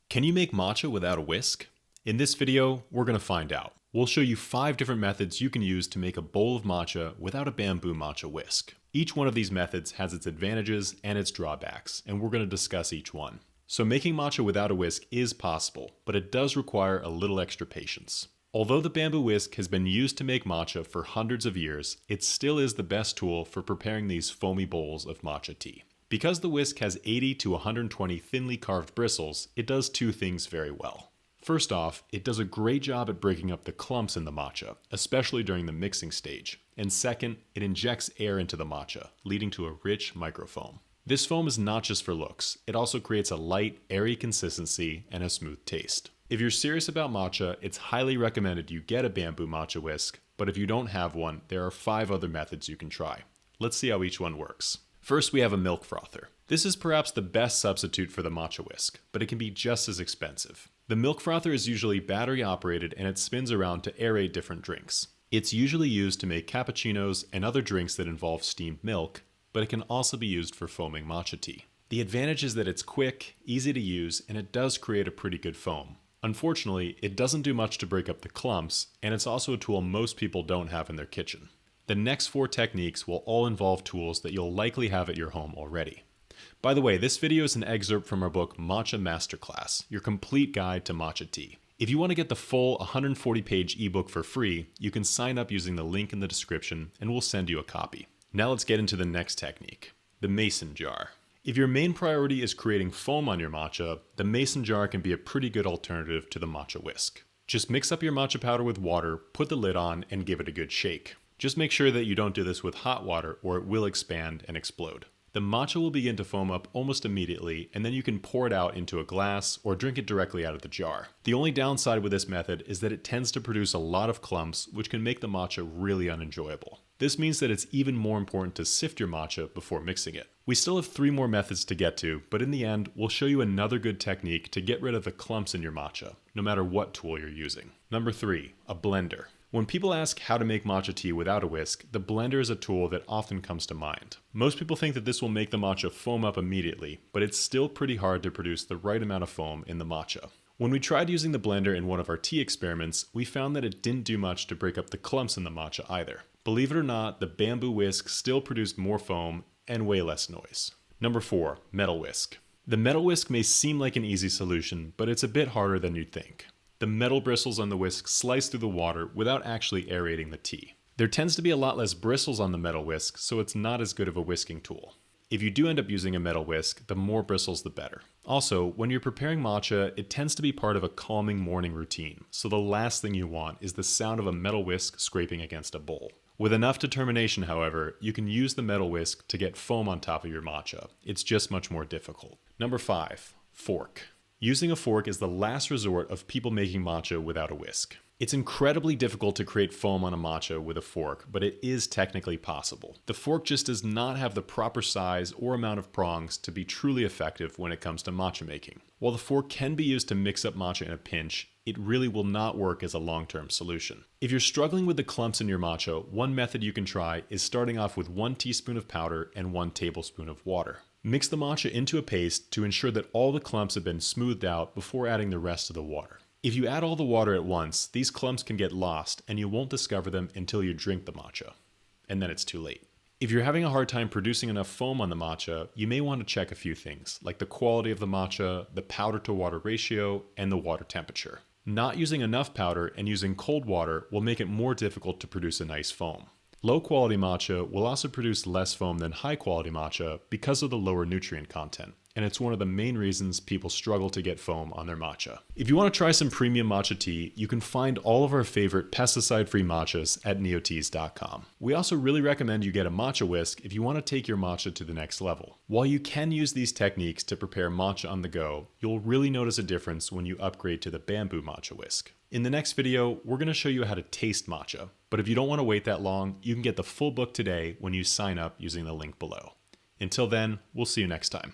Can you make matcha without a whisk? In this video, we're going to find out. We'll show you 5 different methods you can use to make a bowl of matcha without a bamboo matcha whisk. Each one of these methods has its advantages and its drawbacks, and we're going to discuss each one. So making matcha without a whisk is possible, but it does require a little extra patience. Although the bamboo whisk has been used to make matcha for hundreds of years, it still is the best tool for preparing these foamy bowls of matcha tea. Because the whisk has 80 to 120 thinly carved bristles, it does 2 things very well. First off, it does a great job at breaking up the clumps in the matcha, especially during the mixing stage. And second, it injects air into the matcha, leading to a rich microfoam. This foam is not just for looks, it also creates a light, airy consistency and a smooth taste. If you're serious about matcha, it's highly recommended you get a bamboo matcha whisk, but if you don't have one, there are 5 other methods you can try. Let's see how each one works. First, we have a milk frother. This is perhaps the best substitute for the matcha whisk, but it can be just as expensive. The milk frother is usually battery operated and it spins around to aerate different drinks. It's usually used to make cappuccinos and other drinks that involve steamed milk, but it can also be used for foaming matcha tea. The advantage is that it's quick, easy to use, and it does create a pretty good foam. Unfortunately, it doesn't do much to break up the clumps, and it's also a tool most people don't have in their kitchen. The next 4 techniques will all involve tools that you'll likely have at your home already. By the way, this video is an excerpt from our book Matcha Masterclass, your complete guide to matcha tea. If you want to get the full 140-page ebook for free, you can sign up using the link in the description and we'll send you a copy. Now let's get into the next technique, the mason jar. If your main priority is creating foam on your matcha, the mason jar can be a pretty good alternative to the matcha whisk. Just mix up your matcha powder with water, put the lid on, and give it a good shake. Just make sure that you don't do this with hot water or it will expand and explode. The matcha will begin to foam up almost immediately, and then you can pour it out into a glass or drink it directly out of the jar. The only downside with this method is that it tends to produce a lot of clumps, which can make the matcha really unenjoyable. This means that it's even more important to sift your matcha before mixing it. We still have 3 more methods to get to, but in the end, we'll show you another good technique to get rid of the clumps in your matcha, no matter what tool you're using. Number 3, a blender. When people ask how to make matcha tea without a whisk, the blender is a tool that often comes to mind. Most people think that this will make the matcha foam up immediately, but it's still pretty hard to produce the right amount of foam in the matcha. When we tried using the blender in one of our tea experiments, we found that it didn't do much to break up the clumps in the matcha either. Believe it or not, the bamboo whisk still produced more foam and way less noise. Number 4, metal whisk. The metal whisk may seem like an easy solution, but it's a bit harder than you'd think. The metal bristles on the whisk slice through the water without actually aerating the tea. There tends to be a lot less bristles on the metal whisk, so it's not as good of a whisking tool. If you do end up using a metal whisk, the more bristles the better. Also, when you're preparing matcha, it tends to be part of a calming morning routine, so the last thing you want is the sound of a metal whisk scraping against a bowl. With enough determination, however, you can use the metal whisk to get foam on top of your matcha. It's just much more difficult. Number 5, fork. Using a fork is the last resort of people making matcha without a whisk. It's incredibly difficult to create foam on a matcha with a fork, but it is technically possible. The fork just does not have the proper size or amount of prongs to be truly effective when it comes to matcha making. While the fork can be used to mix up matcha in a pinch, it really will not work as a long-term solution. If you're struggling with the clumps in your matcha, one method you can try is starting off with 1 teaspoon of powder and 1 tablespoon of water. Mix the matcha into a paste to ensure that all the clumps have been smoothed out before adding the rest of the water. If you add all the water at once, these clumps can get lost and you won't discover them until you drink the matcha. And then it's too late. If you're having a hard time producing enough foam on the matcha, you may want to check a few things, like the quality of the matcha, the powder to water ratio, and the water temperature. Not using enough powder and using cold water will make it more difficult to produce a nice foam. Low quality matcha will also produce less foam than high quality matcha because of the lower nutrient content, and it's one of the main reasons people struggle to get foam on their matcha. If you want to try some premium matcha tea, you can find all of our favorite pesticide-free matchas at neoteas.com. We also really recommend you get a matcha whisk if you want to take your matcha to the next level. While you can use these techniques to prepare matcha on the go, you'll really notice a difference when you upgrade to the bamboo matcha whisk. In the next video, we're going to show you how to taste matcha, but if you don't want to wait that long, you can get the full book today when you sign up using the link below. Until then, we'll see you next time.